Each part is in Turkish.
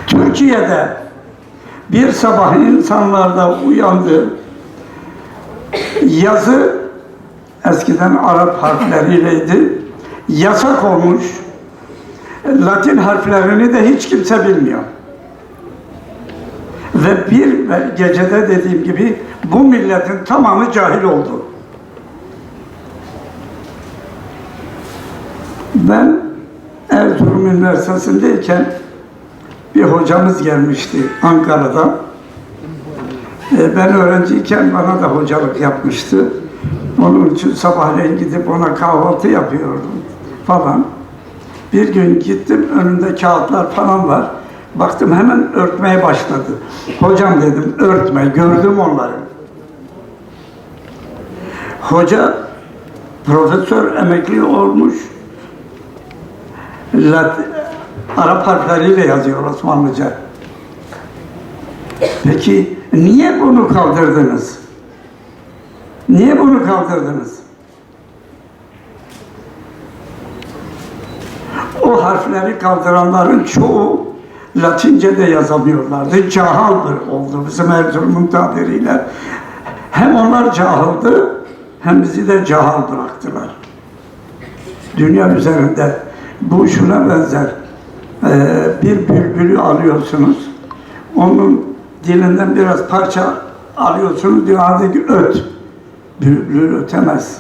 Türkiye'de bir sabah insanlarda uyandı. Yazı eskiden Arap harfleriyleydi. Yasak olmuş. Latin harflerini de hiç kimse bilmiyor. Ve bir gecede dediğim gibi bu milletin tamamı cahil oldu. Ben Erzurum Üniversitesi'ndeyken bir hocamız gelmişti Ankara'dan. Ben öğrenciyken bana da hocalık yapmıştı. Onun için sabahleyin gidip ona kahvaltı yapıyordum falan. Bir gün gittim, önünde kağıtlar falan var. Baktım hemen örtmeye başladı. Hocam dedim, örtme, gördüm onları. Hoca, profesör emekli olmuş. Arap harfleriyle yazıyor Osmanlıca. Peki niye bunu kaldırdınız? Niye bunu kaldırdınız? O harfleri kaldıranların çoğu Latince de yazamıyorlardı. Cahildir oldu bizim Erzurum'un tabiriyle. Hem onlar cahildi, hem bizi de cahil bıraktılar. Dünya üzerinde bu şuna benzer. Bir bülbülü alıyorsunuz, onun dilinden biraz parça alıyorsunuz, diyor hadi öt. Bülbül ötemez.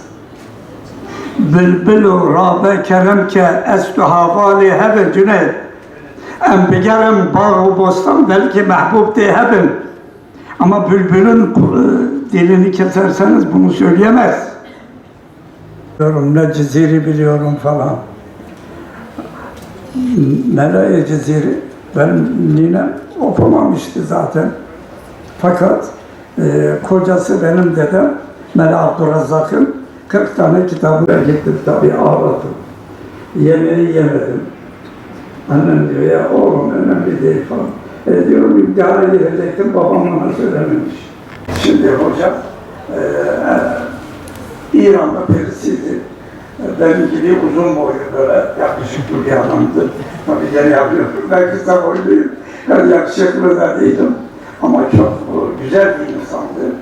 Bülbülü rabe keremke estu havali hebe cüneyd. En bigerem bağı bostan belki mehbub diye hebin. Ama bülbülün dilini keserseniz bunu söyleyemez. Biliyorum, ne Ciziri biliyorum falan. Melaye Ciziri, benim ninem okumamıştı zaten. Fakat kocası benim dedem, Mela Abdurrazzak'ın 40 tane kitabı gittim tabii ağladım. Yemeği yemedim. Annem diyor ya oğlum önemli değil falan. Diyorum iddiaya girecektim, babam bana söylememiş. Şimdi hocam İran'da birisiydi. Benim gibi uzun boylu böyle yakışıklı bir adamdı. Tabii gene yapıyorum. Ben kısa boyluyum. Yani yakışıklı da değilim. Ama çok güzel bir insandı.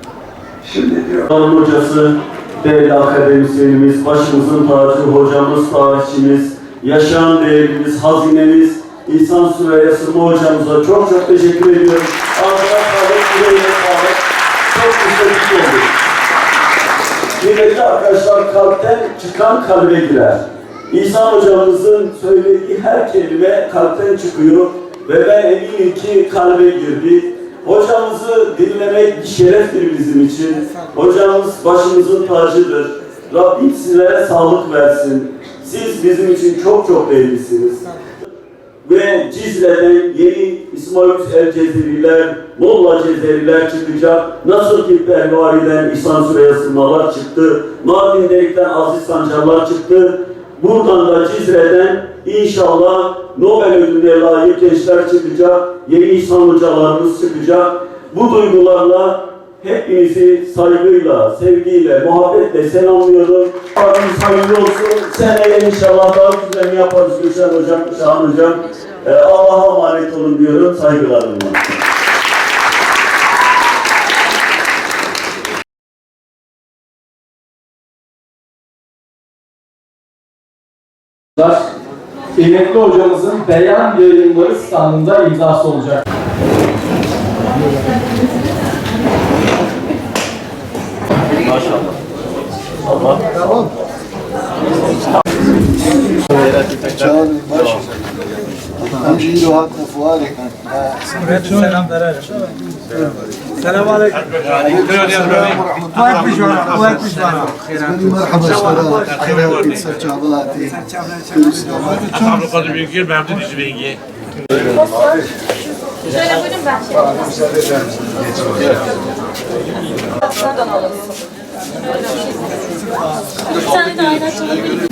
Şimdi diyor. Hanım hocası, değerli akademisyenimiz, başımızın tacı, hocamız, tarihçimiz, yaşayan değerimiz, hazinemiz, İhsan Süreyya Sırma hocamıza çok çok teşekkür ediyorum. Ağzına sağlık, yüreğine sağlık. Çok teşekkür ederim. Kıymetli arkadaşlar, kalpten çıkan kalbe girer. İhsan hocamızın söylediği her kelime kalpten çıkıyor ve ben eminim ki kalbe girdi. Hocamızı dinlemek bir şereftir bizim için. Hocamız başımızın tacıdır. Rabbim sizlere sağlık versin. Siz bizim için çok çok değerlisiniz. Ve Cizre'den yeni İsmail El Cezeriler, Molla Cezeriler çıkacak. Nasıl ki Pervari'den İhsan Süreyya Sırmalar çıktı. Mardin Delik'ten Aziz Sancarlar çıktı. Buradan da Cizre'den inşallah Nobel ödülüne layık gençler çıkacak. Yeni İhsan hocalarımız çıkacak. Bu duygularla hepinizi saygıyla, sevgiyle, muhabbetle selamlıyorum. Rabbimiz hayırlı olsun. Seneye inşallah daha güzel yaparız Gülşen Hocam, Şahan Hocam. Allah'a emanet olun diyorum. Saygılarımla. Kıymetli hocamızın beyan yayınları standında imzası olacak. Maşallah. Allah. Tamam. أمشي له هات فوارك. Selam verelim. Selam aleyküm. مرحبا اشتراك خيرات سرچابلاتي Abla kadar büyük yer, ben de dizi bengi. Şöyle buyurun ben Şuradan alalım. Bir tane de ayna çalabilirim.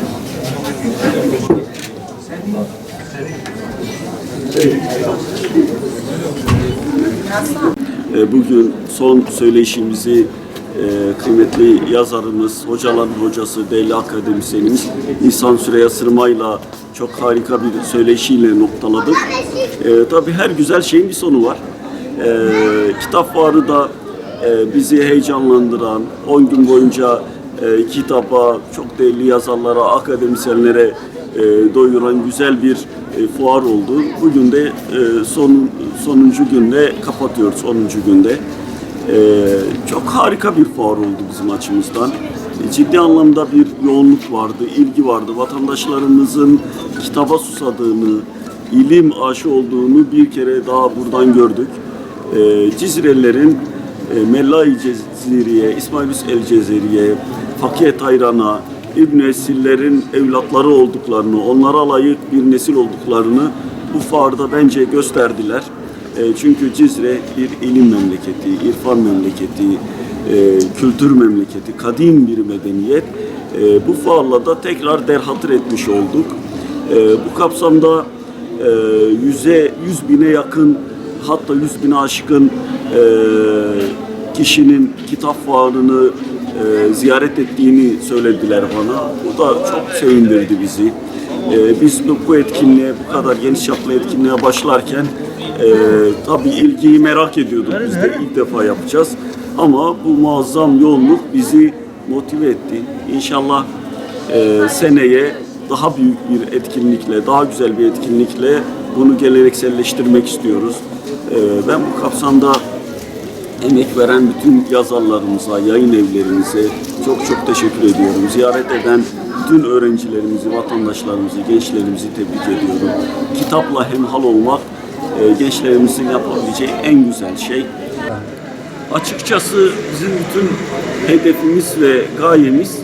Bugün son söyleşimizi kıymetli yazarımız, hocaların hocası, değerli akademisyenimiz İhsan Süreyya Sırma'yla çok harika bir söyleşiyle noktaladık. Tabii her güzel şeyin bir sonu var. Kitap fuarı da bizi heyecanlandıran, 10 gün boyunca kitaba, çok değerli yazarlara, akademisyenlere doyuran güzel bir fuar oldu. Bugün de sonuncu günde kapatıyoruz, 10. günde. Çok harika bir fuar oldu bizim açımızdan. Ciddi anlamda bir yoğunluk vardı, ilgi vardı. Vatandaşlarımızın kitaba susadığını, ilim aşı olduğunu bir kere daha buradan gördük. Cizrelilerin Mella-i Ceziriye, İsmail el-Cezeriye, Fakih Tayran'a, İbn-i Esillerin evlatları olduklarını, onlara layık bir nesil olduklarını bu fuarda bence gösterdiler. Çünkü Cizre bir ilim memleketi, irfan memleketi, kültür memleketi, kadim bir medeniyet. Bu fuarla da tekrar derhatır etmiş olduk. Bu kapsamda 100 bine yakın, hatta 100 bine aşkın kişinin kitap fuarını ziyaret ettiğini söylediler bana. Bu da çok sevindirdi bizi. Biz bu etkinliğe, bu kadar geniş çaplı etkinliğe başlarken tabii ilgiyi merak ediyorduk. Biz de ilk defa yapacağız. Ama bu muazzam yoğunluk bizi motive etti. İnşallah seneye daha büyük bir etkinlikle, daha güzel bir etkinlikle bunu gelenekselleştirmek istiyoruz. Ben bu kapsamda emek veren bütün yazarlarımıza, yayın evlerimize çok teşekkür ediyorum. Ziyaret eden bütün öğrencilerimizi, vatandaşlarımızı, gençlerimizi tebrik ediyorum. Kitapla hemhal olmak gençlerimizin yapabileceği en güzel şey. Açıkçası bizim bütün hedefimiz ve gayemiz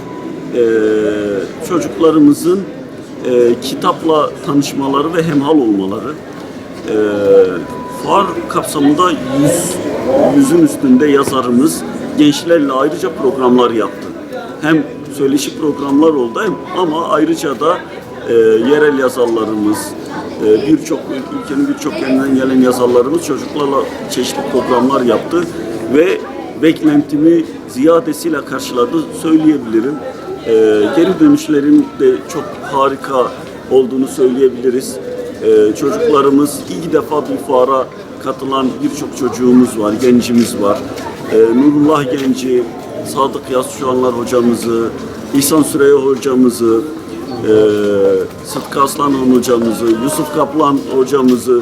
çocuklarımızın kitapla tanışmaları ve hemhal olmaları. Fuar kapsamında 100'ün üstünde yazarımız gençlerle ayrıca programlar yaptı. Hem söyleşi programlar oldu ama ayrıca da yerel yazarlarımız, ülkenin birçok yerinden gelen yazarlarımız çocuklarla çeşitli programlar yaptı ve beklentimi ziyadesiyle karşıladı söyleyebilirim. Geri dönüşlerin de çok harika olduğunu söyleyebiliriz. Çocuklarımız ilk defa bir fuara katılan birçok çocuğumuz var, gencimiz var. Nurullah Genci, Sadık Yazşuanlar hocamızı, İhsan Süreyya hocamızı, Sıtkı Aslanan hocamızı, Yusuf Kaplan hocamızı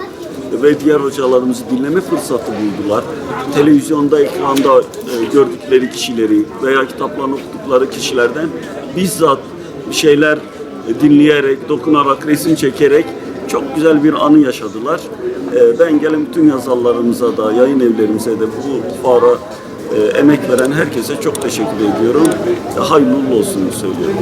ve diğer hocalarımızı dinleme fırsatı buldular. Televizyonda, ekranda gördükleri kişileri veya kitaplarını okudukları kişilerden bizzat şeyler dinleyerek, dokunarak, resim çekerek çok güzel bir anı yaşadılar. Ben gelen bütün yazarlarımıza da, yayın evlerimize de bu fuara emek veren herkese çok teşekkür ediyorum. Hayırlı uğurlu olsun söylüyorum.